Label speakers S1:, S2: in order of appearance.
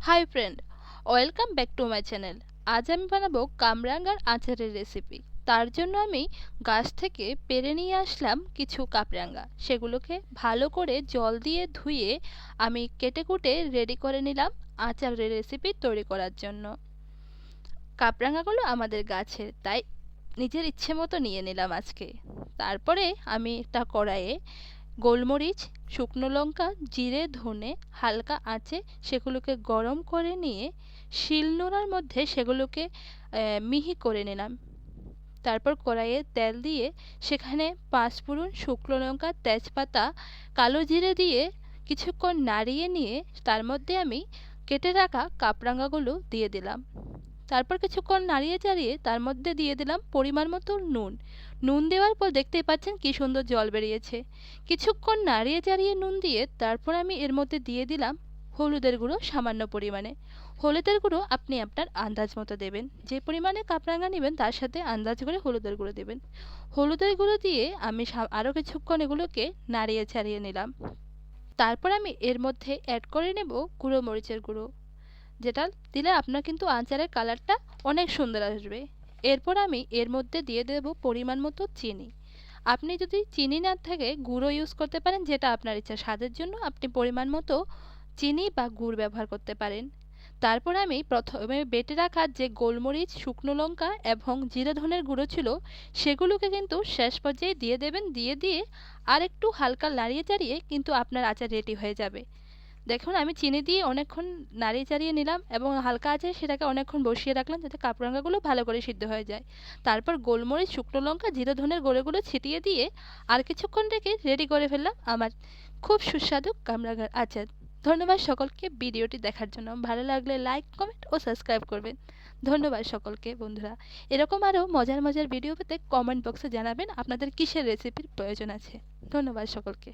S1: Hi friend, welcome back to my channel. আজ আমি বানাবো কামরাঙ্গার আচারের রেসিপি। তার জন্য আমি গাছ থেকে পেড়ে নিয়ে আসলাম কিছু কামরাঙ্গা। সেগুলোকে ভালো করে জল দিয়ে ধুয়ে আমি কেটে কুটে রেডি করে নিলাম আচারের রেসিপি তৈরি করার জন্য। কামরাঙ্গাগুলো আমাদের গাছের, তাই নিজের ইচ্ছে মতো নিয়ে নিলাম আজকে। তারপরে আমি একটা কড়াইয়ে গোলমরিচ, শুকনো লঙ্কা, জিরে, ধনে হালকা আঁচে সেগুলোকে গরম করে নিয়ে শিলনোড়ার মধ্যে সেগুলোকে মিহি করে নিলাম। তারপর কড়াইয়ে তেল দিয়ে সেখানে পাঁচফোড়ন, শুকনো লঙ্কা, তেজপাতা, কালো জিরে দিয়ে কিছুক্ষণ নাড়িয়ে নিয়ে তার মধ্যে আমি কেটে রাখা কামরাঙ্গাগুলো দিয়ে দিলাম। তারপর কিছুক্ষণ নাড়িয়ে চাড়িয়ে তার মধ্যে দিয়ে দিলাম পরিমাণ মতো নুন। নুন দেওয়ার পর দেখতেই পাচ্ছেন কি সুন্দর জল বেরিয়েছে। কিছুক্ষণ নাড়িয়ে চাড়িয়ে নুন দিয়ে তারপর আমি এর মধ্যে দিয়ে দিলাম হলুদের গুঁড়ো সামান্য পরিমাণে। হলুদের গুঁড়ো আপনি আপনার আন্দাজ মতো দেবেন, যে পরিমাণে কামরাঙা নেবেন তার সাথে আন্দাজ করে হলুদের গুঁড়ো দেবেন। হলুদের গুঁড়ো দিয়ে আমি আরও কিছুক্ষণ এগুলোকে নাড়িয়ে ছাড়িয়ে নিলাম। তারপর আমি এর মধ্যে অ্যাড করে নেব গুঁড়ো মরিচের গুঁড়ো, যেটা দিলে আপনার কিন্তু আচারের কালারটা অনেক সুন্দর আসবে। এরপর আমি এর মধ্যে দিয়ে দেব পরিমাণ মতো চিনি। আপনি যদি চিনি না থাকে গুঁড়ো ইউজ করতে পারেন, যেটা আপনার ইচ্ছা। স্বাদের জন্য আপনি পরিমাণ মতো চিনি বা গুড় ব্যবহার করতে পারেন। তারপর আমি প্রথমে বেটে রাখা যে গোলমরিচ, শুকনো লঙ্কা এবং জিরে ধনের গুঁড়ো ছিল সেগুলোকে কিন্তু শেষ পর্যায়ে দিয়ে দেবেন। দিয়ে আর একটু হালকা নাড়িয়ে চাড়িয়ে কিন্তু আপনার আচার রেডি হয়ে যাবে। দেখুন আমি চিনি দিয়ে অনেকক্ষণ নাড়িয়ে চাড়িয়ে নিলাম এবং হালকা আছে সেটাকে অনেকক্ষণ বসিয়ে রাখলাম যাতে কামরাঙ্গাগুলো ভালো করে সিদ্ধ হয়ে যায়। তারপর গোলমরিচ, শুকনো লঙ্কা, জিরে ধনের গুঁড়োগুলো ছিটিয়ে দিয়ে আর কিছুক্ষণ রেখে রেডি করে ফেললাম আমার খুব সুস্বাদু কামরাঙ্গার আচার। ধন্যবাদ সকলকে ভিডিওটি দেখার জন্য। ভালো লাগলে লাইক, কমেন্ট ও সাবস্ক্রাইব করবেন। ধন্যবাদ সকলকে বন্ধুরা। এরকম আরও মজার মজার ভিডিও পেতে কমেন্ট বক্সে জানাবেন আপনাদের কিসের রেসিপির প্রয়োজন আছে। ধন্যবাদ সকলকে।